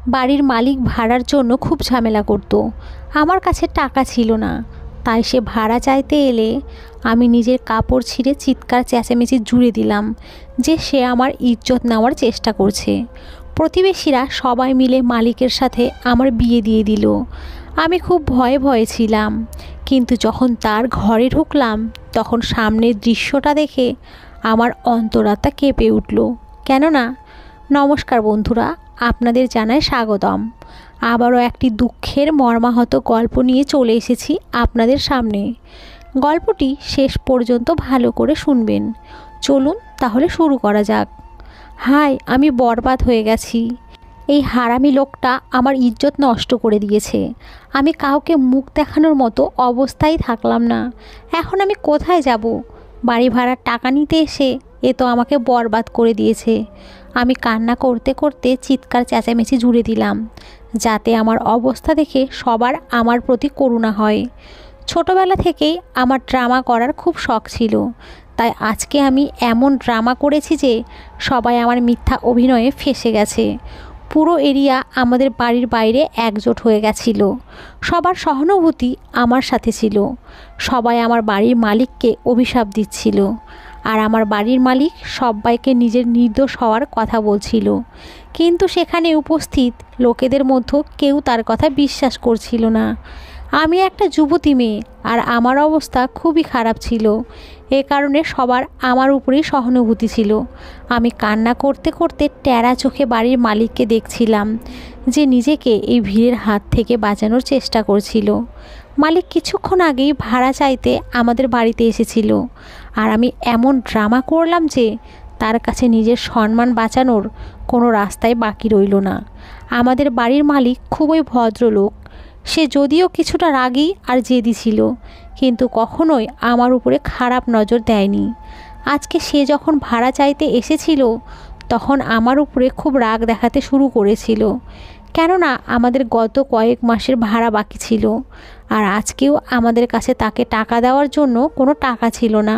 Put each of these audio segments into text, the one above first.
বাড়ির মালিক ভাড়ার জন্য খুব ঝামেলা করত। আমার কাছে টাকা ছিল না, তাই সে ভাড়া চাইতে এলে আমি নিজের কাপড় ছিঁড়ে চিৎকার চেঁচামেচি জুড়ে দিলাম যে সে আমার ইজ্জত নেওয়ার চেষ্টা করছে। প্রতিবেশীরা সবাই মিলে মালিকের সাথে আমার বিয়ে দিয়ে দিল। আমি খুব ভয়ে ভয়ে ছিলাম, কিন্তু যখন তার ঘরে ঢুকলাম তখন সামনের দৃশ্যটা দেখে আমার অন্তরাত্মা কেঁপে উঠল। কেননা, নমস্কার বন্ধুরা, আপনাদের জানাই স্বাগতম। আবারও একটি দুঃখের মর্মাহত গল্প নিয়ে চলে এসেছি আপনাদের সামনে। গল্পটি শেষ পর্যন্ত ভালো করে শুনবেন। চলুন তাহলে শুরু করা যাক। হাই, আমি বরবাদ হয়ে গেছি। এই হারামি লোকটা আমার ইজ্জত নষ্ট করে দিয়েছে। আমি কাউকে মুখ দেখানোর মতো অবস্থায় থাকলাম না। এখন আমি কোথায় যাব? বাড়ি ভাড়ার টাকা নিতে এসে এ তো আমাকে বরবাদ করে দিয়েছে। আমি কান্না করতে করতে চিৎকার চেঁচামেচি জুড়ে দিলাম, যাতে আমার অবস্থা দেখে সবার আমার প্রতি করুণা হয়। ছোটবেলা থেকেই আমার ড্রামা করার খুব শখ ছিল, তাই আজকে আমি এমন ড্রামা করেছি যে সবাই আমার মিথ্যা অভিনয়ে ফেঁসে গেছে। পুরো এরিয়া আমাদের বাড়ির বাইরে একজোট হয়ে গেছিল। সবার সহানুভূতি আমার সাথে ছিল। সবাই আমার বাড়ির মালিককে অভিশাপ দিচ্ছিল, আর আমার বাড়ির মালিক সবাইকে নিজের নির্দোষ হওয়ার কথা বলছিল। কিন্তু সেখানে উপস্থিত লোকেদের মধ্যে কেউ তার কথা বিশ্বাস করছিল না। আমি একটা যুবতী মেয়ে, আর আমার অবস্থা খুবই খারাপ ছিল। এ কারণে সবার আমার উপরেই সহানুভূতি ছিল। আমি কান্না করতে করতে টেরা চোখে বাড়ির মালিককে দেখছিলাম, যে নিজেকে এই ভিড়ের হাত থেকে বাঁচানোর চেষ্টা করছিল। মালিক কিছুক্ষণ আগেই ভাড়া চাইতে আমাদের বাড়িতে এসেছিল, আর আমি এমন ড্রামা করলাম যে তার কাছে নিজের সম্মান বাঁচানোর কোনো রাস্তায় বাকি রইল না। আমাদের বাড়ির মালিক খুবই ভদ্রলোক। সে যদিও কিছুটা রাগী আর জেদি ছিল, কিন্তু কখনোই আমার উপরে খারাপ নজর দেয়নি। আজকে সে যখন ভাড়া চাইতে এসেছিল তখন আমার উপরে খুব রাগ দেখাতে শুরু করেছিল, কেননা আমাদের গত কয়েক মাসের ভাড়া বাকি ছিল, আর আজকেও আমাদের কাছে তাকে টাকা দেওয়ার জন্য কোনো টাকা ছিল না।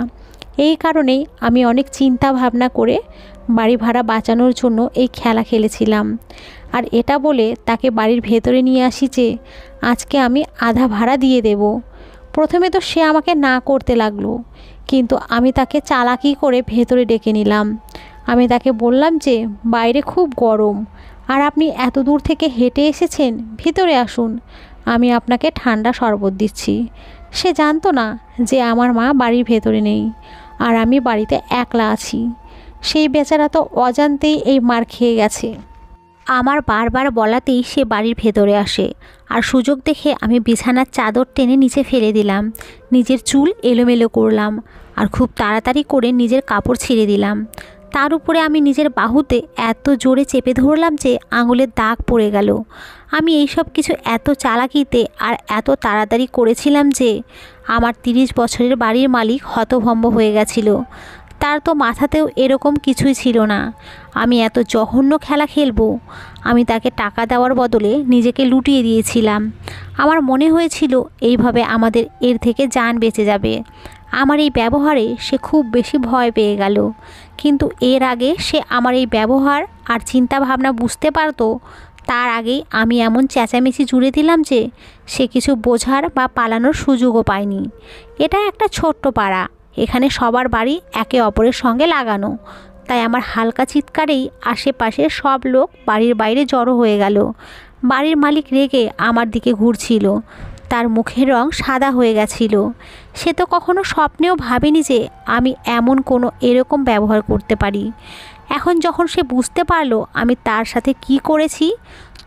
এই কারণেই আমি অনেক চিন্তা ভাবনা করে বাড়ি ভাড়া বাঁচানোর জন্য এই খেলা খেলেছিলাম, আর এটা বলে তাকে বাড়ির ভেতরে নিয়ে আসি যে আজকে আমি আধা ভাড়া দিয়ে দেব। প্রথমে তো সে আমাকে না করতে লাগলো, কিন্তু আমি তাকে চালাকি করে ভেতরে ডেকে নিলাম। আমি তাকে বললাম যে বাইরে খুব গরম, আর আপনি এত দূর থেকে হেঁটে এসেছেন, ভিতরে আসুন, আমি আপনাকে ঠান্ডা শরবত দিচ্ছি। সে জানতো না যে আমার মা বাড়ির ভেতরে নেই, আর আমি বাড়িতে একলা আছি। সেই বেচারা তো অজান্তেই এই মার খেয়ে গেছে। আমার বারবার বলাতেই সে বাড়ির ভেতরে আসে, আর সুযোগ দেখে আমি বিছানার চাদর টেনে নিচে ফেলে দিলাম। নিজের চুল এলোমেলো করলাম, আর খুব তাড়াতাড়ি করে নিজের কাপড় ছিঁড়ে দিলাম। তার উপরে আমি নিজের বাহুতে এত জোরে চেপে ধরলাম যে আঙুলের দাগ পড়ে গেল। আমি এইসব কিছু এত চালাকিতে আর এত তাড়াতাড়ি করেছিলাম যে আমার 30 বছরের বাড়ির মালিক হতভম্ব হয়ে গেছিল। তার তো মাথাতেও এরকম কিছুই ছিল না আমি এত জঘন্য খেলা খেলবো। আমি তাকে টাকা দেওয়ার বদলে নিজেকে লুটিয়ে দিয়েছিলাম। আমার মনে হয়েছিল এইভাবে আমাদের এর থেকে জান বেঁচে যাবে। আমার এই ব্যবহারে সে খুব বেশি ভয় পেয়ে গেল, কিন্তু এর আগে সে আমার এই ব্যবহার আর চিন্তা ভাবনা বুঝতে পারতো। তার আগেই আমি এমন চেঁচামেচি জুড়ে দিলাম যে সে কিছু বোঝার বা পালানোর সুযোগও পায়নি। এটা একটা ছোট্ট পাড়া, এখানে সবার বাড়ি একে অপরের সঙ্গে লাগানো, তাই আমার হালকা চিৎকারেই আশেপাশের সব লোক বাড়ির বাইরে জড়ো হয়ে গেল। বাড়ির মালিক রেগে আমার দিকে ঘুরছিল, তার মুখের রং সাদা হয়ে গেছিল। সে তো কখনো স্বপ্নেও ভাবেনি যে আমি এমন কোনো এরকম ব্যবহার করতে পারি। এখন যখন সে বুঝতে পারলো আমি তার সাথে কি করেছি,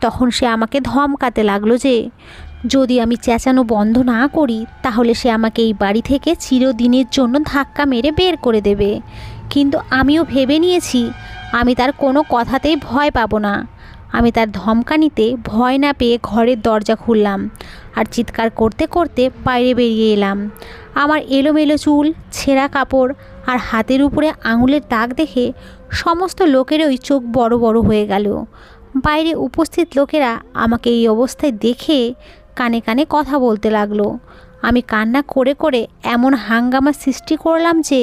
তখন সে আমাকে ধমকাতে লাগলো যে যদি আমি চেঁচানো বন্ধ না করি তাহলে সে আমাকে এই বাড়ি থেকে চিরদিনের জন্য ধাক্কা মেরে বের করে দেবে। কিন্তু আমিও ভেবে নিয়েছি আমি তার কোনো কথাতেই ভয় পাবো না। আমি তার ধমকানিতে ভয় না পেয়ে ঘরের দরজা খুললাম, আর চিৎকার করতে করতে বাইরে বেরিয়ে এলাম। আমার এলোমেলো চুল, ছেঁড়া কাপড় আর হাতের উপরে আঙুলের দাগ দেখে সমস্ত লোকেরই চোখ বড় বড় হয়ে গেল। বাইরে উপস্থিত লোকেরা আমাকে এই অবস্থায় দেখে কানে কানে কথা বলতে লাগলো। আমি কান্না করে করে এমন হাঙ্গামা সৃষ্টি করলাম যে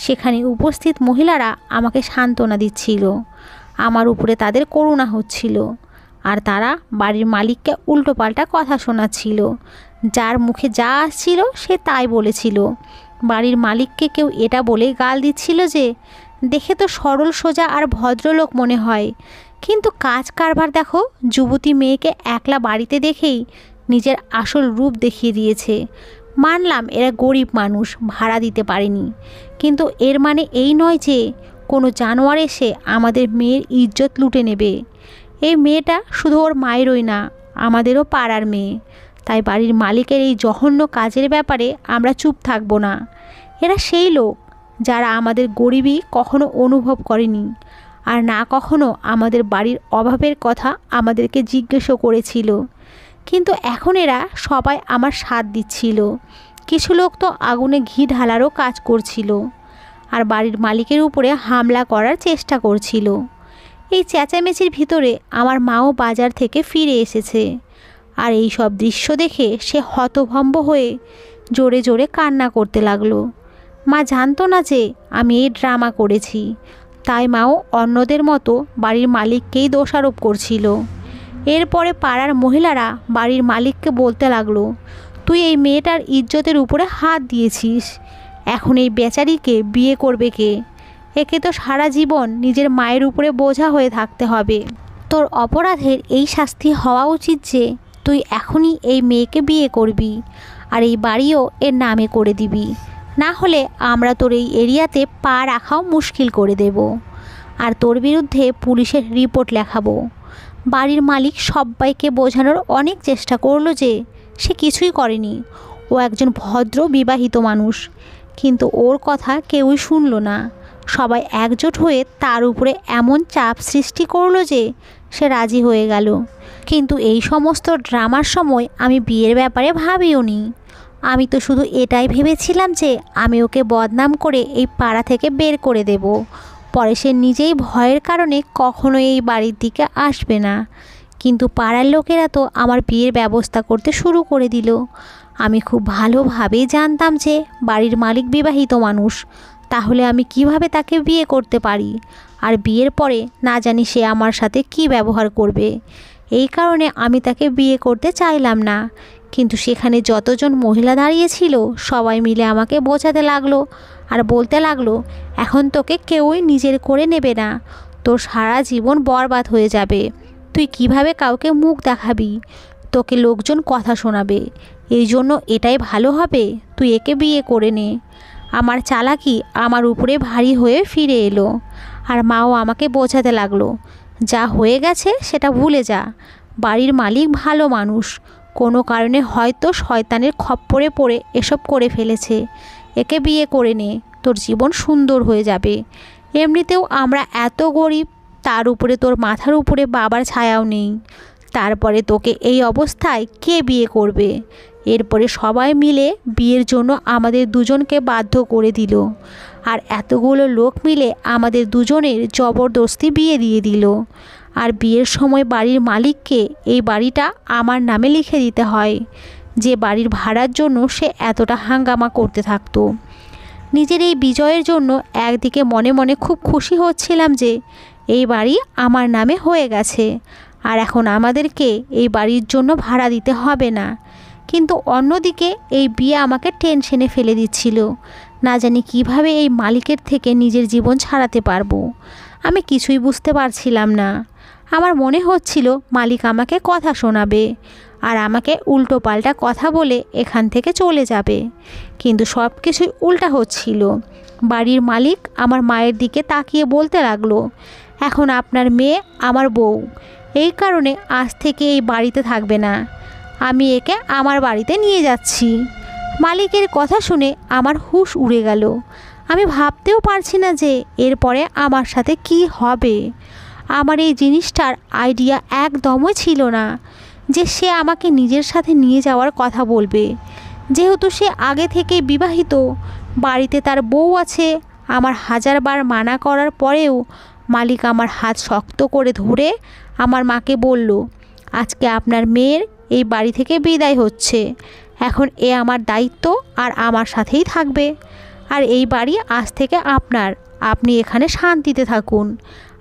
সেখানে উপস্থিত মহিলারা আমাকে সান্ত্বনা দিচ্ছিল। আমার উপরে তাদের করুণা হচ্ছিল। আর তারা বাড়ির মালিককে উল্টোপাল্টা কথা শোনাচ্ছিল। যার মুখে যা আসছিল সে তাই বলেছিল। বাড়ির মালিককে কেউ এটা বলে গাল দিচ্ছিল যে, দেখে তো সরল সোজা আর ভদ্রলোক মনে হয়, কিন্তু কাজ কারবার দেখো, যুবতী মেয়েকে একলা বাড়িতে দেখেই নিজের আসল রূপ দেখিয়ে দিয়েছে। মানলাম এরা গরিব মানুষ, ভাড়া দিতে পারেনি, কিন্তু এর মানে এই নয় যে কোনো জানোয়ার এসে আমাদের মেয়ের ইজ্জত লুটে নেবে। এই মেয়েটা শুধু ওর মায়েরই না, আমাদেরও পাড়ার মেয়ে। তাই বাড়ির মালিকের এই জঘন্য কাজের ব্যাপারে আমরা চুপ থাকবো না। এরা সেই লোক যারা আমাদের গরিবই কখনো অনুভব করেনি, আর না কখনো আমাদের বাড়ির অভাবের কথা আমাদেরকে জিজ্ঞেসও করেছিল। কিন্তু এখন এরা সবাই আমার সাথ দিচ্ছিল। কিছু লোক তো আগুনে ঘি ঢালারও কাজ করছিল, আর বাড়ির মালিকের উপরে হামলা করার চেষ্টা করছিল। এই চেঁচামেচির ভিতরে আমার মাও বাজার থেকে ফিরে এসেছে, আর এই সব দৃশ্য দেখে সে হতভম্ব হয়ে জোরে জোরে কান্না করতে লাগলো। মা জানতো না যে আমি এই ড্রামা করেছি, তাই মাও অন্যদের মতো বাড়ির মালিককেই দোষারোপ করছিল। এরপরে পাড়ার মহিলারা বাড়ির মালিককে বলতে লাগলো, তুই এই মেয়েটার ইজ্জতের উপরে হাত দিয়েছিস, এখন এই বেচারিকে বিয়ে করবে কে? একে তো সারা জীবন নিজের মায়ের উপরে বোঝা হয়ে থাকতে হবে। তোর অপরাধের এই শাস্তি হওয়া উচিত যে তুই এখনই এই মেয়েকে বিয়ে করবি, আর এই বাড়িও এর নামে করে দিবি, না হলে আমরা তোর এই এরিয়াতে পা রাখাও মুশকিল করে দেব, আর তোর বিরুদ্ধে পুলিশের রিপোর্ট লেখাবো। বাড়ির মালিক সবাইকে বোঝানোর অনেক চেষ্টা করলো যে সে কিছুই করেনি, ও একজন ভদ্র বিবাহিত মানুষ, কিন্তু ওর কথা কেউই শুনল না। সবাই একজোট হয়ে তার উপরে এমন চাপ সৃষ্টি করলো যে সে রাজি হয়ে গেল। কিন্তু এই সমস্ত ড্রামার সময় আমি বিয়ের ব্যাপারে ভাবিও নি। আমি তো শুধু এটাই ভেবেছিলাম যে আমি ওকে বদনাম করে এই পাড়া থেকে বের করে দেব, পরে সে নিজেই ভয়ের কারণে কখনো এই বাড়ির দিকে আসবে না। কিন্তু পাড়ার লোকেরা তো আমার বিয়ের ব্যবস্থা করতে শুরু করে দিল। আমি খুব ভালোভাবেই জানতাম যে বাড়ির মালিক বিবাহিত মানুষ, তাহলে আমি কিভাবে তাকে বিয়ে করতে পারি? আর বিয়ের পরে না জানি সে আমার সাথে কি ব্যবহার করবে। এই কারণে আমি তাকে বিয়ে করতে চাইলাম না। কিন্তু সেখানে যতজন মহিলা দাঁড়িয়েছিল সবাই মিলে আমাকে বোঝাতে লাগলো আর বলতে লাগলো, এখন তোকে কেউই নিজের করে নেবে না, তোর সারা জীবন বরবাদ হয়ে যাবে, তুই কিভাবে কাউকে মুখ দেখাবি, তোকে লোকজন কথা শোনাবে, এই জন্য এটাই ভালো হবে তুই একে বিয়ে করে নে। আমার চালাকি আমার উপরে ভারী হয়ে ফিরে এলো, আর মাও আমাকে বোঝাতে লাগলো, যা হয়ে গেছে সেটা ভুলে যা, বাড়ির মালিক ভালো মানুষ, কোনো কারণে হয়তো শয়তানের খপ্পরে পড়ে এসব করে ফেলেছে, একে বিয়ে করে নে, তোর জীবন সুন্দর হয়ে যাবে। এমনিতেও আমরা এত গরিব, তার উপরে তোর মাথার উপরে বাবার ছায়াও নেই, তারপরে তোকে এই অবস্থায় কে বিয়ে করবে? এরপরে সবাই মিলে বিয়ের জন্য আমাদের দুজনকে বাধ্য করে দিল, আর এতগুলো লোক মিলে আমাদের দুজনের জবরদস্তি বিয়ে দিয়ে দিল। আর বিয়ের সময় বাড়ির মালিককে এই বাড়িটা আমার নামে লিখে দিতে হয়, যে বাড়ির ভাড়ার জন্য সে এতটা হাঙ্গামা করতে থাকতো। নিজের এই বিজয়ের জন্য একদিকে মনে মনে খুব খুশি হচ্ছিলাম যে এই বাড়ি আমার নামে হয়ে গেছে, আর এখন আমাদেরকে এই বাড়ির জন্য ভাড়া দিতে হবে না। কিন্তু অন্যদিকে এই বিয়ে আমাকে টেনশনে ফেলে দিচ্ছিল, না জানি কিভাবে এই মালিকের থেকে নিজের জীবন ছাড়াতে পারবো। আমি কিছুই বুঝতে পারছিলাম না। আমার মনে হচ্ছিল মালিক আমাকে কথা শোনাবে, আর আমাকে উল্টো পাল্টা কথা বলে এখান থেকে চলে যাবে, কিন্তু সব কিছুই উল্টা হচ্ছিল। বাড়ির মালিক আমার মায়ের দিকে তাকিয়ে বলতে লাগলো, এখন আপনার মেয়ে আমার বউ, এই কারণে আজ থেকে এই বাড়িতে থাকবে না, আমি একে আমার বাড়িতে নিয়ে যাচ্ছি। মালিকের কথা শুনে আমার হুঁশ উড়ে গেল। আমি ভাবতেও পারছি না যে এরপরে আমার সাথে কি হবে। আমার এই জিনিসটার আইডিয়া একদমই ছিল না যে সে আমাকে নিজের সাথে নিয়ে যাওয়ার কথা বলবে, যেহেতু সে আগে থেকেই বিবাহিত, বাড়িতে তার বউ আছে। আমার হাজারবার মানা করার পরেও মালিক আমার হাত শক্ত করে ধরে আমার মাকে বলল, আজকে আপনার মেয়ের এই বাড়ি থেকে বিদায় হচ্ছে, এখন এ আমার দায়িত্ব আর আমার সাথেই থাকবে, আর এই বাড়ি আজ থেকে আপনার, আপনি এখানে শান্তিতে থাকুন,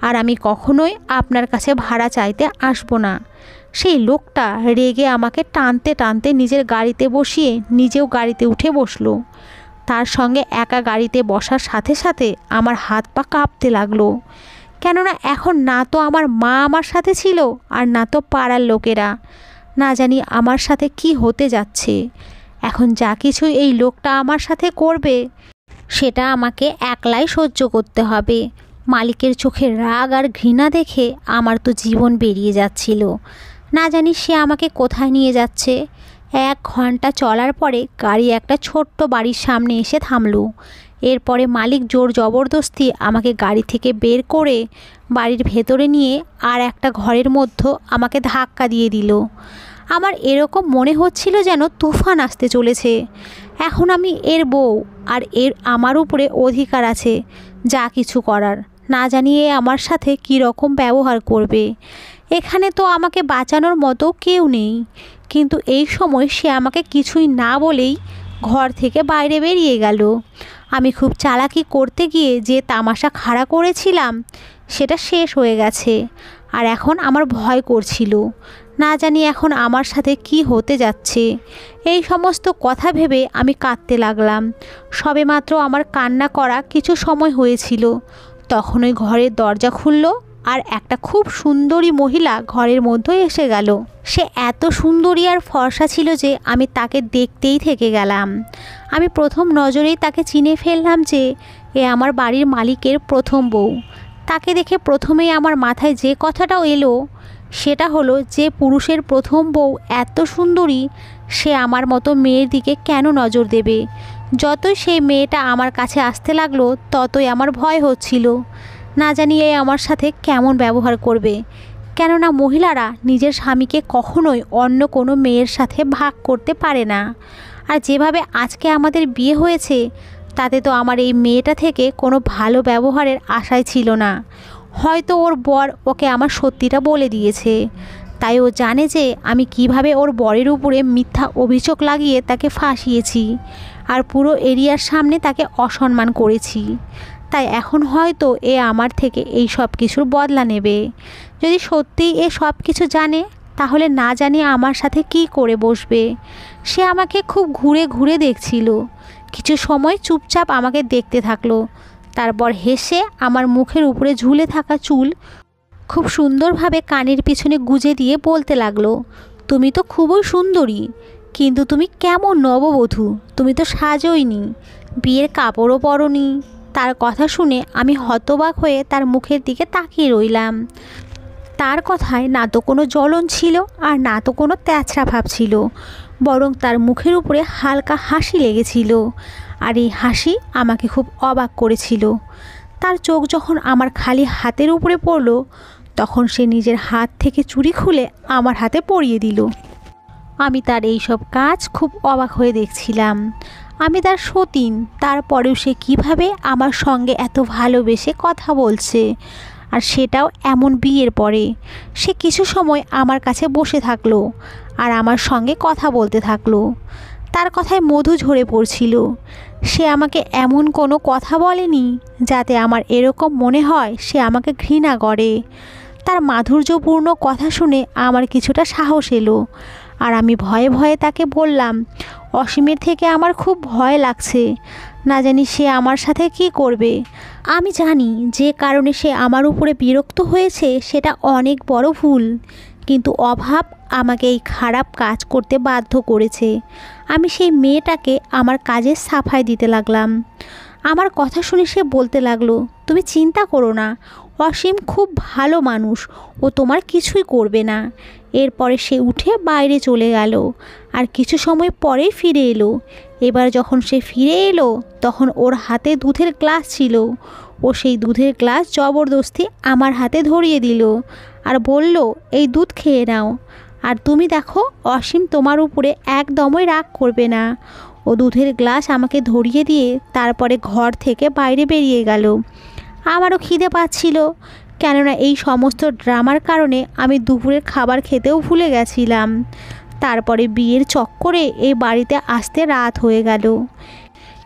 আর আমি কখনোই আপনার কাছে ভাড়া চাইতে আসবো না। সেই লোকটা রেগে আমাকে টানতে টানতে নিজের গাড়িতে বসিয়ে নিজেও গাড়িতে উঠে বসলো। তার সঙ্গে একা গাড়িতে বসার সাথে সাথে আমার হাত পা কাঁপতে লাগলো, কেননা এখন না তো আমার মা আমার সাথে ছিল আর না তো পাড়ার লোকেরা। না জানি আমার সাথে কি হতে যাচ্ছে। এখন যা কিছু এই লোকটা আমার সাথে করবে সেটা আমাকে একলাই সহ্য করতে হবে। মালিকের চোখে রাগ আর ঘৃণা দেখে আমার তো জীবন বেরিয়ে যাচ্ছিল। না জানি সে আমাকে কোথায় নিয়ে যাচ্ছে। 1 ঘন্টা চলার পরে গাড়ি একটা ছোট্ট বাড়ির সামনে এসে থামলো। এরপরে মালিক জোর জবরদস্তি আমাকে গাড়ি থেকে বের করে বাড়ির ভেতরে নিয়ে আর একটা ঘরের মধ্যে আমাকে ধাক্কা দিয়ে দিল। আমার এরকম মনে হচ্ছিল যেন তুফান আসতে চলেছে। এখন আমি এর বউ, আর এর আমার উপরে অধিকার আছে যা কিছু করার। না জানিয়ে আমার সাথে কী রকম ব্যবহার করবে। এখানে তো আমাকে বাঁচানোর মতো কেউ নেই, কিন্তু এই সময় সে আমাকে কিছুই না বলেই ঘর থেকে বাইরে বেরিয়ে গেল। আমি খুব চালাকি করতে গিয়ে যে তামাশা খাড়া করেছিলাম সেটা শেষ হয়ে গেছে, আর এখন আমার ভয় করছিল। না জানি এখন আমার সাথে কি হতে যাচ্ছে। এই সমস্ত কথা ভেবে আমি কাঁদতে লাগলাম। সবেমাত্র আমার কান্না করা কিছু সময় হয়েছিল, তখনই ঘরের দরজা খুলল আর একটা খুব সুন্দরী মহিলা ঘরের মধ্যে এসে গেল। সে এত সুন্দরী আর ফর্সা ছিল যে আমি তাকে দেখতেই থেকে গেলাম। আমি প্রথম নজরেই তাকে চিনে ফেললাম যে এ আমার বাড়ির মালিকের প্রথম বউ। তাকে দেখে প্রথমেই আমার মাথায় যে কথাটাও এলো সেটা হলো যে পুরুষের প্রথম বউ এত সুন্দরী, সে আমার মতো মেয়ের দিকে কেন নজর দেবে। যতই সেই মেয়েটা আমার কাছে আসতে লাগলো ততই আমার ভয় হচ্ছিল। না জানি এ আমার সাথে কেমন ব্যবহার করবে, কেননা মহিলারা নিজের স্বামীকে কখনোই অন্য কোনো মেয়ের সাথে ভাগ করতে পারে না। আর যেভাবে আজকে আমাদের বিয়ে হয়েছে তাতে তো আমার এই মেয়েটা থেকে কোনো ভালো ব্যবহারের আশাই ছিল না। হয়তো ওর বর ওকে আমার সত্যিটা বলে দিয়েছে, তাই ও জানে যে আমি কিভাবে ওর বরের উপরে মিথ্যা অভিযোগ লাগিয়ে তাকে ফাঁসিয়েছি আর পুরো এরিয়ার সামনে তাকে অসম্মান করেছি। তাই এখন হয়তো এ আমার থেকে এই সব কিছুর বদলা নেবে। যদি সত্যিই এ সব কিছু জানে তাহলে না জানি আমার সাথে কি করে বসবে। সে আমাকে খুব ঘুরে ঘুরে দেখছিল, কিছু সময় চুপচাপ আমাকে দেখতে থাকলো। তারপর হেসে আমার মুখের উপরে ঝুলে থাকা চুল খুব সুন্দরভাবে কানের পিছনে গুজে দিয়ে বলতে লাগলো, তুমি তো খুবই সুন্দরী, কিন্তু তুমি কেমন নববধূ, তুমি তো সাজোইনি, বিয়ের কাপড়ও পরনি। তার কথা শুনে আমি হতবাক হয়ে তার মুখের দিকে তাকিয়ে রইলাম। তার কথায় না তো কোনো জ্বলন ছিল আর না তো কোনো তেচরা ভাব ছিল, বরং তার মুখের উপরে হালকা হাসি লেগেছিল। আর এই হাসি আমাকে খুব অবাক করেছিল। তার চোখ যখন আমার খালি হাতের উপরে পড়ল তখন সে নিজের হাত থেকে চুড়ি খুলে আমার হাতে পরিয়ে দিল। আমি তার এই সব কাজ খুব অবাক হয়ে দেখছিলাম। আমি তার সতীন, তারপরেও সে কিভাবে আমার সঙ্গে এত ভালোবেসে কথা বলছে, আর সেটাও এমন বিয়ের পরে। সে কিছু সময় আমার কাছে বসে থাকলো আর আমার সঙ্গে কথা বলতে থাকলো। তার কথায় মধু ঝরে পড়ছিল। সে আমাকে এমন কোনো কথা বলেনি যাতে আমার এরকম মনে হয় সে আমাকে ঘৃণা করে। তার মাধুর্যপূর্ণ কথা শুনে আমার কিছুটা সাহস এলো, আর আমি ভয়ে ভয়ে তাকে বললাম, অসীমের থেকে আমার খুব ভয় লাগছে, না জানি সে আমার সাথে কি করবে। আমি জানি যে কারণে সে আমার উপরে বিরক্ত হয়েছে সেটা অনেক বড় ভুল, কিন্তু অভাব আমাকে এই খারাপ কাজ করতে বাধ্য করেছে। আমি সেই মেয়েটাকে আমার কাজে সাফাই দিতে লাগলাম। আমার কথা শুনে সে বলতে লাগলো, তুমি চিন্তা করো না, অসীম খুব ভালো মানুষ, ও তোমার কিছুই করবে না। এরপরে সে উঠে বাইরে চলে গেল আর কিছু সময় পরেই ফিরে এলো। এবার যখন সে ফিরে এলো তখন ওর হাতে দুধের গ্লাস ছিল। ও সেই দুধের গ্লাস জবরদস্তি আমার হাতে ধরিয়ে দিল আর বলল, এই দুধ খেয়ে নাও। আর তুমি দেখো অসীম তোমার উপরে একদমই রাগ করবে না। ও দুধের গ্লাস আমাকে ধরিয়ে দিয়ে তারপরে ঘর থেকে বাইরে বেরিয়ে গেল। আমারও খিদে পাচ্ছিল, কেননা এই সমস্ত ড্রামার কারণে আমি দুপুরের খাবার খেতেও ভুলে গেছিলাম। তারপরে বিয়ের চক্করে এই বাড়িতে আসতে রাত হয়ে গেল।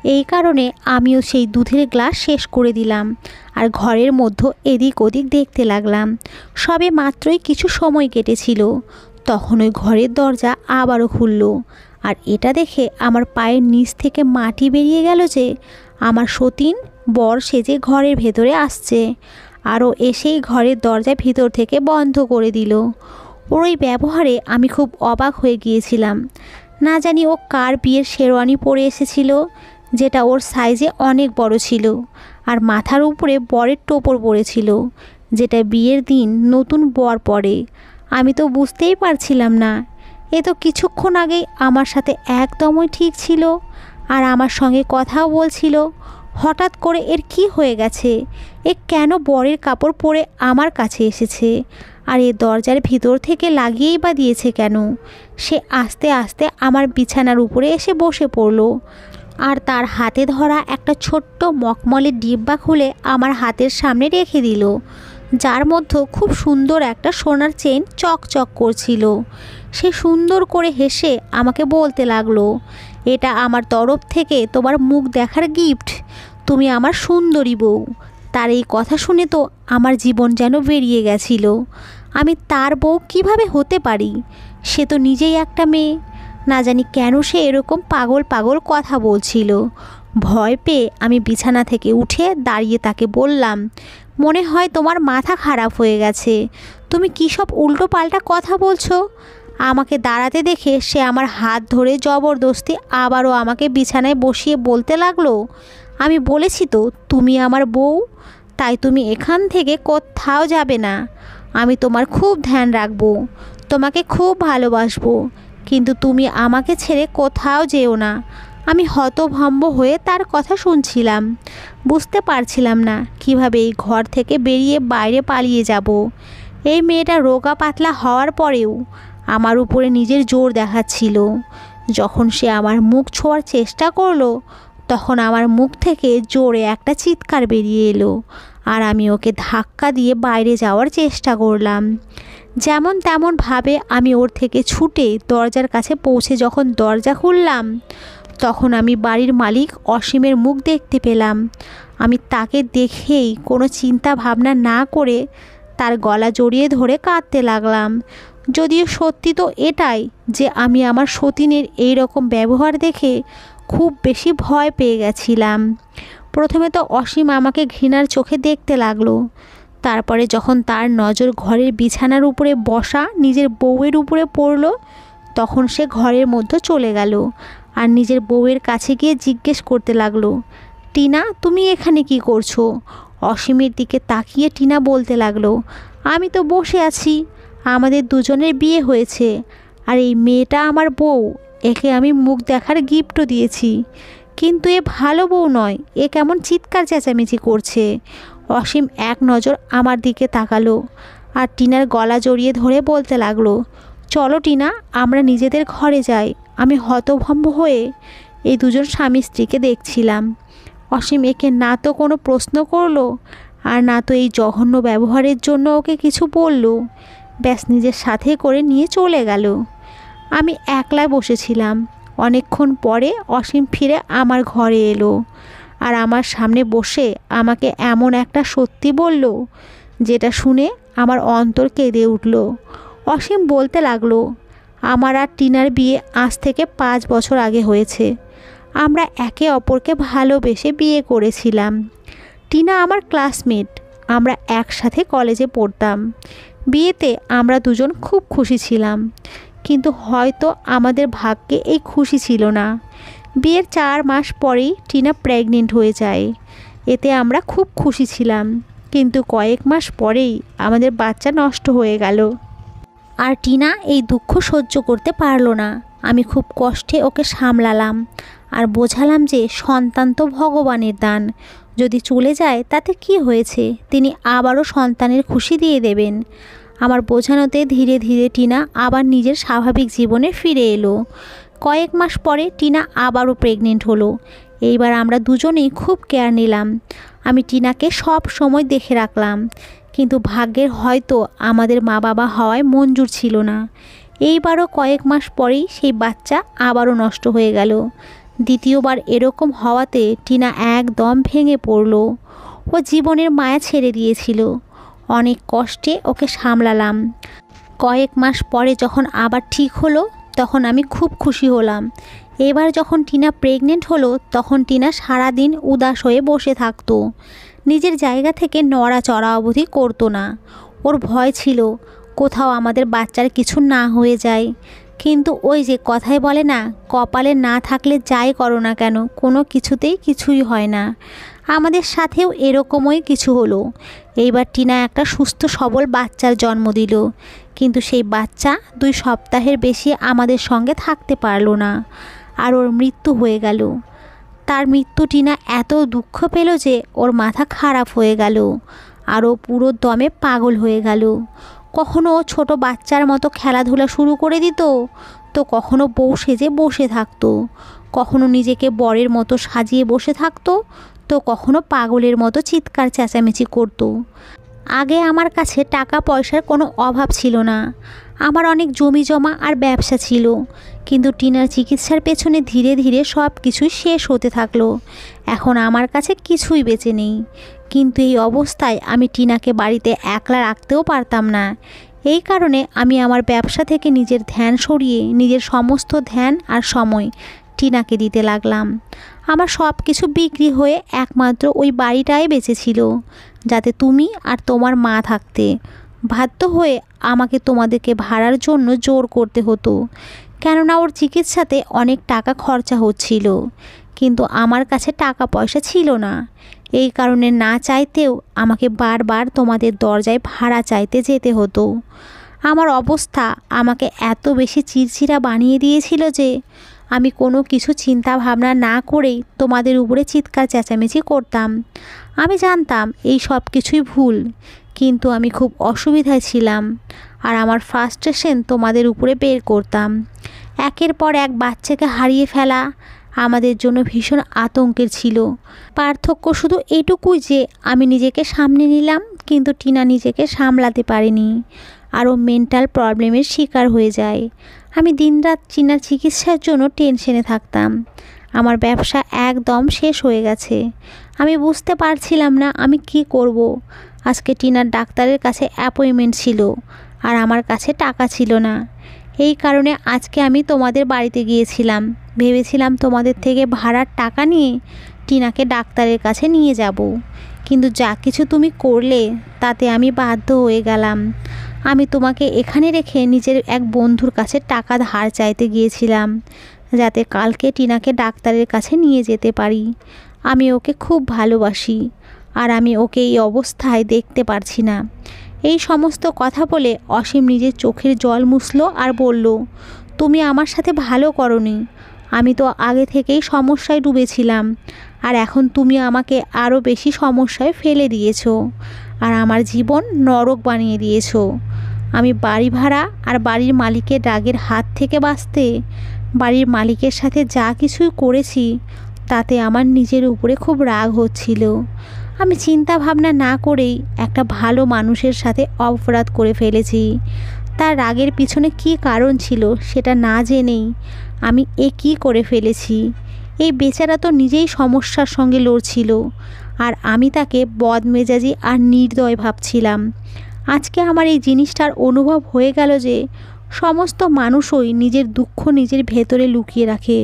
এই কারণে আমিও সেই দুধের গ্লাস শেষ করে দিলাম আর ঘরের মধ্যে এদিক ওদিক দেখতে লাগলাম। সবে মাত্রই কিছু সময় কেটেছিল, তখন ওই ঘরের দরজা আবারও খুলল। আর এটা দেখে আমার পায়ের নিচ থেকে মাটি বেরিয়ে গেল যে আমার সতীন বর সেজে ঘরের ভেতরে আসছে। আরও এসেই ঘরের দরজা ভিতর থেকে বন্ধ করে দিল। ওর ওই ব্যবহারে আমি খুব অবাক হয়ে গিয়েছিলাম। না জানি ও কার বিয়ের শেরওয়ানি পরে এসেছিল, যেটা ওর সাইজে অনেক বড় ছিল, আর মাথার উপরে বরের টোপর পড়েছিল, যেটা বিয়ের দিন নতুন বর পরে। আমি তো বুঝতেই পারছিলাম না। এ তো কিছুক্ষণ আগেই আমার সাথে একদমই ঠিক ছিল আর আমার সঙ্গে কথাও বলছিল। হঠাৎ করে এর কি হয়ে গেছে? এ কেন বরের কাপড় পরে আমার কাছে এসেছে? আর এ দরজার ভিতর থেকে লাগিয়েই বা দিয়েছে কেন? সে আস্তে আস্তে আমার বিছানার উপরে এসে বসে পড়ল আর তার হাতে ধরা একটা ছোট্ট মখমলের ডিব্বা খুলে আমার হাতের সামনে রেখে দিল, যার মধ্যে খুব সুন্দর একটা সোনার চেন চকচক করছিল। সে সুন্দর করে হেসে আমাকে বলতে লাগলো, এটা আমার তরফ থেকে তোমার মুখ দেখার গিফট, তুমি আমার সুন্দরী বউ। তার এই কথা শুনে তো আমার জীবন যেন বেরিয়ে গেছিল। আমি তার বউ কিভাবে হতে পারি? সে তো নিজেই একটা মেয়ে। না জানি কেন সে এরকম পাগল পাগল কথা বলছিল। ভয় পেয়ে আমি বিছানা থেকে উঠে দাঁড়িয়ে তাকে বললাম, মনে হয় তোমার মাথা খারাপ হয়ে গেছে, তুমি কী সব উল্টো পাল্টা কথা বলছো? আমাকে দাঁড়াতে দেখে সে আমার হাত ধরে জবরদস্তি আবারও আমাকে বিছানায় বসিয়ে বলতে লাগলো, আমি বলেছি তো তুমি আমার বউ, তাই তুমি এখান থেকে কোথাও যাবে না। আমি তোমার খুব ধ্যান রাখবো, তোমাকে খুব ভালোবাসবো, কিন্তু তুমি আমাকে ছেড়ে কোথাও যেও না। আমি হতভম্ব হয়ে তার কথা শুনছিলাম। বুঝতে পারছিলাম না কিভাবে এই ঘর থেকে বেরিয়ে বাইরে পালিয়ে যাব। এই মেয়েটা রোগা পাতলা হওয়ার পরেও আমার উপরে নিজের জোর দেখাচ্ছিল। যখন সে আমার মুখ ছোঁয়ার চেষ্টা করলো, তখন আমার মুখ থেকে জোরে একটা চিৎকার বেরিয়ে এলো আর আমি ওকে ধাক্কা দিয়ে বাইরে যাওয়ার চেষ্টা করলাম। যেমন তেমনভাবে আমি ওর থেকে ছুটে দরজার কাছে পৌঁছে যখন দরজা খুললাম, তখন আমি বাড়ির মালিক অসীমের মুখ দেখতে পেলাম। আমি তাকে দেখেই কোনো চিন্তা ভাবনা না করে তার গলা জড়িয়ে ধরে কাঁদতে লাগলাম। যদিও সত্যি তো এটাই যে আমি আমার সতীনের এই রকম ব্যবহার দেখে খুব বেশি ভয় পেয়ে গেছিলাম। প্রথমে তো অসীম আমাকে ঘৃণার চোখে দেখতে লাগলো। তারপরে যখন তার নজর ঘরের বিছানার উপরে বসা নিজের বউয়ের উপরে পড়ল, তখন সে ঘরের মধ্যে চলে গেল আর নিজের বউয়ের কাছে গিয়ে জিজ্ঞেস করতে লাগলো, টিনা তুমি এখানে কি করছো? অসীমের দিকে তাকিয়ে টিনা বলতে লাগলো, আমি তো বসে আছি, আমাদের দুজনের বিয়ে হয়েছে আর এই মেয়েটা আমার বউ, একে আমি মুখ দেখার গিফটও দিয়েছি, কিন্তু এ ভালো বউ নয়, এ কেমন চিৎকার চেঁচামেচি করছে। অসীম এক নজর আমার দিকে তাকালো আর টিনার গলা জড়িয়ে ধরে বলতে লাগলো, চলো টিনা আমরা নিজেদের ঘরে যাই। আমি হতভম্ব হয়ে এই দুজন স্বামী স্ত্রীকে দেখছিলাম। অসীম একে না তো কোনো প্রশ্ন করলো আর না তো এই জঘন্য ব্যবহারের জন্য ওকে কিছু বলল, ব্যাস নিজের সাথে করে নিয়ে চলে গেল। আমি একলা বসেছিলাম। অনেকক্ষণ পরে অসীম ফিরে আমার ঘরে এলো আর আমার সামনে বসে আমাকে এমন একটা সত্যি বলল, যেটা শুনে আমার অন্তর কেঁদে উঠল। অসীম বলতে লাগলো, আমার আর টিনার বিয়ে আজ থেকে 5 বছর আগে হয়েছে। আমরা একে অপরকে ভালোবেসে বিয়ে করেছিলাম। টিনা আমার ক্লাসমেট, আমরা একসাথে কলেজে পড়তাম। বিয়েতে আমরা দুজন খুব খুশি ছিলাম, কিন্তু হয়তো আমাদের ভাগ্যে এই খুশি ছিল না। বিয়ের 4 মাস পরেই টিনা প্রেগনেন্ট হয়ে যায়। এতে আমরা খুব খুশি ছিলাম, কিন্তু কয়েক মাস পরেই আমাদের বাচ্চা নষ্ট হয়ে গেল। আর টিনা এই দুঃখ সহ্য করতে পারলো না। আমি খুব কষ্টে ওকে সামলালাম আর বোঝালাম যে সন্তান তো ভগবানের দান, যদি চলে যায় তাতে কি হয়েছে, তিনি আবারও সন্তানের খুশি দিয়ে দেবেন। আমার বোঝানোতে ধীরে ধীরে টিনা আবার নিজের স্বাভাবিক জীবনে ফিরে এলো। কয়েক মাস পরে টিনা আবারও প্রেগনেন্ট হলো। এইবার আমরা দুজনেই খুব কেয়ার নিলাম। আমি টিনাকে সব সময় দেখে রাখলাম, কিন্তু ভাগ্যের হয়তো আমাদের মা বাবা হওয়ায় মঞ্জুর ছিল না। এইবারও কয়েক মাস পরেই সেই বাচ্চা আবারও নষ্ট হয়ে গেল। দ্বিতীয়বার এরকম হওয়াতে টিনা একদম ভেঙে পড়ল। ও জীবনের মায়া ছেড়ে দিয়েছিল। অনেক কষ্টে ওকে সামলালাম। কয়েক মাস পরে যখন আবার ঠিক হলো তখন আমি খুব খুশি হলাম। এবার যখন টিনা প্রেগনেন্ট হলো তখন টিনা সারাদিন উদাস হয়ে বসে থাকতো। নিজের জায়গা থেকে নড়াচড়া অবধি করতো না। ওর ভয় ছিল কোথাও আমাদের বাচ্চার কিছু না হয়ে যায়। কিন্তু ওই যে কথায় বলে না, কপালে না থাকলে যাই করো না কেন কোনো কিছুতেই কিছুই হয় না। আমাদের সাথেও এরকমই কিছু হলো। এইবার টিনা একটা সুস্থ সবল বাচ্চার জন্ম দিল। কিন্তু সেই বাচ্চা 2 সপ্তাহের বেশি আমাদের সঙ্গে থাকতে পারলো না, আর ওর মৃত্যু হয়ে গেল। তার মৃত্যু টিনা এত দুঃখ পেল যে ওর মাথা খারাপ হয়ে গেল, আর ও পুরো দমে পাগল হয়ে গেল। কখনো ও ছোটো বাচ্চার মতো খেলাধুলা শুরু করে দিত, তো কখনো বউ সেজে বসে থাকতো, কখনো নিজেকে বরের মতো সাজিয়ে বসে থাকতো, তো কখনো পাগলের মতো চিৎকার চেঁচামেচি করতো। আগে আমার কাছে টাকা পয়সার কোনো অভাব ছিল না। আমার অনেক জমি জমা আর ব্যবসা ছিল। কিন্তু টিনার চিকিৎসার পেছনে ধীরে ধীরে সব কিছুই শেষ হতে থাকলো। এখন আমার কাছে কিছুই বেঁচে নেই। কিন্তু এই অবস্থায় আমি টিনাকে বাড়িতে একলা রাখতেও পারতাম না। এই কারণে আমি আমার ব্যবসা থেকে নিজের ধ্যান সরিয়ে নিজের সমস্ত ধ্যান আর সময় টিনাকে দিতে লাগলাম। আমার সব কিছু বিক্রি হয়ে একমাত্র ওই বাড়িটাই বেঁচেছিল, যাতে তুমি আর তোমার মা থাকতে। বাধ্য হয়ে আমাকে তোমাদেরকে ভাড়ার জন্য জোর করতে হতো, কেননা ওর চিকিৎসাতে অনেক টাকা খরচা হচ্ছিল। কিন্তু আমার কাছে টাকা পয়সা ছিল না। এই কারণে না চাইতেও আমাকে বারবার তোমাদের দরজায় ভাড়া চাইতে যেতে হতো। আমার অবস্থা আমাকে এত বেশি চিড়চিড়া বানিয়ে দিয়েছিল যে আমি কোনো কিছু চিন্তা ভাবনা না করেই তোমাদের উপরে চিৎকার চেঁচামেচি করতাম। আমি জানতাম এই সব কিছুই ভুল, কিন্তু আমি খুব অসুবিধায় ছিলাম, আর আমার ফ্রাস্ট্রেশন তোমাদের উপরে বের করতাম। একের পর এক বাচ্চাকে হারিয়ে ফেলা আমাদের জন্য ভীষণ আতঙ্কের ছিল। পার্থক্য শুধু এটুকুই যে আমি নিজেকে সামনে নিলাম, কিন্তু টিনা নিজেকে সামলাতে পারেনি, আরও মেন্টাল প্রবলেমের শিকার হয়ে যায়। আমি দিনরাত টিনার চিকিৎসার জন্য টেনশনে থাকতাম। আমার ব্যবসা একদম শেষ হয়ে গেছে। আমি বুঝতে পারছিলাম না আমি কি করব। আজকে টিনার ডাক্তারের কাছে অ্যাপয়েন্টমেন্ট ছিল, আর আমার কাছে টাকা ছিল না। এই কারণে আজকে আমি তোমাদের বাড়িতে গিয়েছিলাম। ভেবেছিলাম তোমাদের থেকে ভাড়ার টাকা নিয়ে টিনাকে ডাক্তারের কাছে নিয়ে যাব, কিন্তু যা কিছু তুমি করলে তাতে আমি বাধ্য হয়ে গেলাম। আমি তোমাকে এখানে রেখে নিজের এক বন্ধুর কাছে টাকা ধার চাইতে গিয়েছিলাম, যাতে কালকে টিনাকে ডাক্তারের কাছে নিয়ে যেতে পারি। আমি ওকে খুব ভালোবাসি, আর আমি ওকে এই অবস্থায় দেখতে পারছি না। এই সমস্ত কথা বলে অসীম নিজের চোখের জল মুছলো আর বলল, তুমি আমার সাথে ভালো করনি। আমি তো আগে থেকেই সমস্যায় ডুবেছিলাম, আর এখন তুমি আমাকে আরও বেশি সমস্যায় ফেলে দিয়েছো, আর আমার জীবন নরক বানিয়ে দিয়েছো। আমি বাড়ি ভাড়া আর বাড়ির মালিকের রাগের হাত থেকে বাঁচতে বাড়ির মালিকের সাথে যা কিছুই করেছি তাতে আমার নিজের উপরে খুব রাগ হচ্ছিল। আমি চিন্তা ভাবনা না করেই একটা ভালো মানুষের সাথে অপরাধ করে ফেলেছি। তার রাগের পিছনে কী কারণ ছিল সেটা না জেনেই আমি কী করে ফেলেছি। এই বেচারা তো নিজেই সমস্যার সঙ্গে লড়ছিল, আর আমি তাকে বদমেজাজি আর নির্দয় ভাবছিলাম। আজকে আমার এই জিনিসটার অনুভব হয়ে গেল যে সমস্ত মানুষই নিজের দুঃখ নিজের ভেতরে লুকিয়ে রাখে।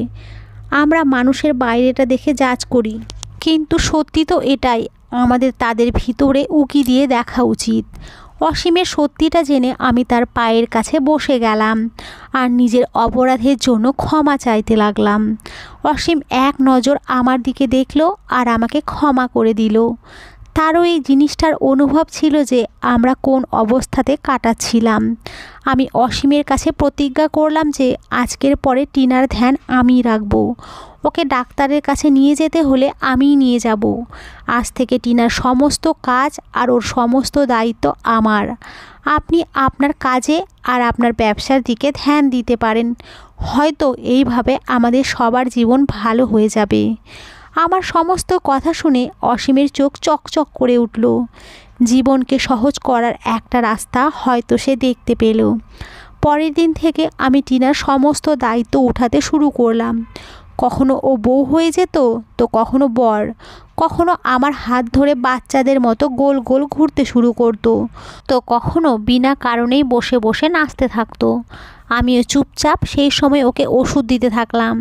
আমরা মানুষের বাইরেটা দেখে জাজ করি, কিন্তু সত্যি তো এটাই। আমাদের তাদের ভিতরে উকি দিয়ে দেখা উচিত। অসীমের সত্যিটা জেনে আমি তার পায়ের কাছে বসে গেলাম আর নিজের অপরাধের জন্য ক্ষমা চাইতে লাগলাম। অসীম এক নজর আমার দিকে দেখলো আর আমাকে ক্ষমা করে দিল। তারও এই জিনিসটার অনুভব ছিল যে আমরা কোন অবস্থাতে কাটাচ্ছিলাম। আমি অসীমের কাছে প্রতিজ্ঞা করলাম যে আজকের পরে টিনার ধ্যান আমিই রাখব। ওকে ডাক্তারের কাছে নিয়ে যেতে হলে আমিই নিয়ে যাব। আজ থেকে টিনার সমস্ত কাজ আর ওর সমস্ত দায়িত্ব আমার। আপনি আপনার কাজে আর আপনার ব্যবসার দিকে ধ্যান দিতে পারেন। হয়তো এইভাবে আমাদের সবার জীবন ভালো হয়ে যাবে। আমার সমস্ত কথা শুনে অসীমের চোখ চকচক করে উঠল। জীবনকে সহজ করার একটা রাস্তা হয়তো সে দেখতে পেল। পরের দিন থেকে আমি টিনার সমস্ত দায়িত্ব উঠাতে শুরু করলাম। কখনো ও বউ হয়ে যেত, তো কখনো বর, কখনো আমার হাত ধরে বাচ্চাদের মতো গোল গোল ঘুরতে শুরু করতো, তো কখনো বিনা কারণেই বসে বসে নাচতে থাকতো। আমিও চুপচাপ সেই সময় ওকে ওষুধ দিতে থাকলাম,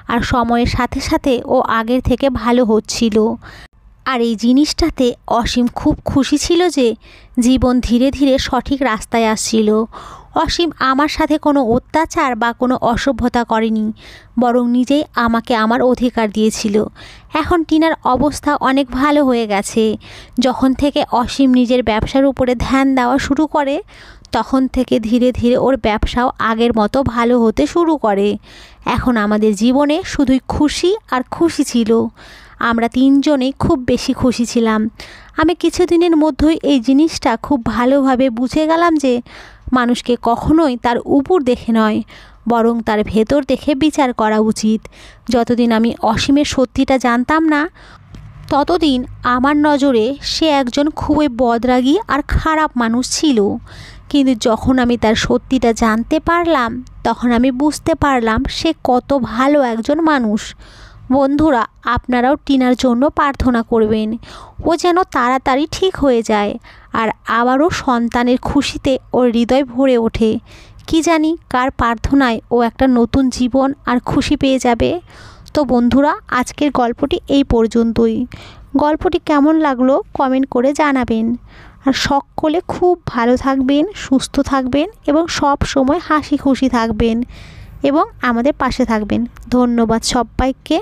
আর সময়ের সাথে সাথে ও আগের থেকে ভালো হচ্ছিল। আর এই জিনিসটাতে অসীম খুব খুশি ছিল যে জীবন ধীরে ধীরে সঠিক রাস্তায় আসছিল। অসীম আমার সাথে কোনো অত্যাচার বা কোনো অসভ্যতা করেনি, বরং নিজেই আমাকে আমার অধিকার দিয়েছিল। এখন টিনার অবস্থা অনেক ভালো হয়ে গেছে। যখন থেকে অসীম নিজের ব্যবসার উপরে ধ্যান দেওয়া শুরু করে, তখন থেকে ধীরে ধীরে ওর ব্যবসাও আগের মতো ভালো হতে শুরু করে। এখন আমাদের জীবনে শুধুই খুশি আর খুশি ছিল। আমরা তিনজনেই খুব বেশি খুশি ছিলাম। আমি কিছুদিনের মধ্যেই এই জিনিসটা খুব ভালোভাবে বুঝে গেলাম যে মানুষকে কখনোই তার উপর দেখে নয়, বরং তার ভেতর দেখে বিচার করা উচিত। যতদিন আমি অসীমের সত্যিটা জানতাম না, ততদিন আমার নজরে সে একজন খুবই বদরাগী আর খারাপ মানুষ ছিল। কিন্তু যখন আমি তার সত্যিটা জানতে পারলাম, তখন আমি বুঝতে পারলাম সে কত ভালো একজন মানুষ। বন্ধুরা, আপনারাও টিনার জন্য প্রার্থনা করবেন, ও যেন তাড়াতাড়ি ঠিক হয়ে যায় আর আবারও সন্তানের খুশিতে ওর হৃদয় ভরে ওঠে। কি জানি কার প্রার্থনায় ও একটা নতুন জীবন আর খুশি পেয়ে যাবে। তো বন্ধুরা, আজকের গল্পটি এই পর্যন্তই। গল্পটি কেমন লাগলো কমেন্ট করে জানাবেন। আর সকলে খুব ভালো থাকবেন, সুস্থ থাকবেন এবং সব সময় হাসি খুশি থাকবেন এবং আমাদের পাশে থাকবেন। ধন্যবাদ সবাইকে।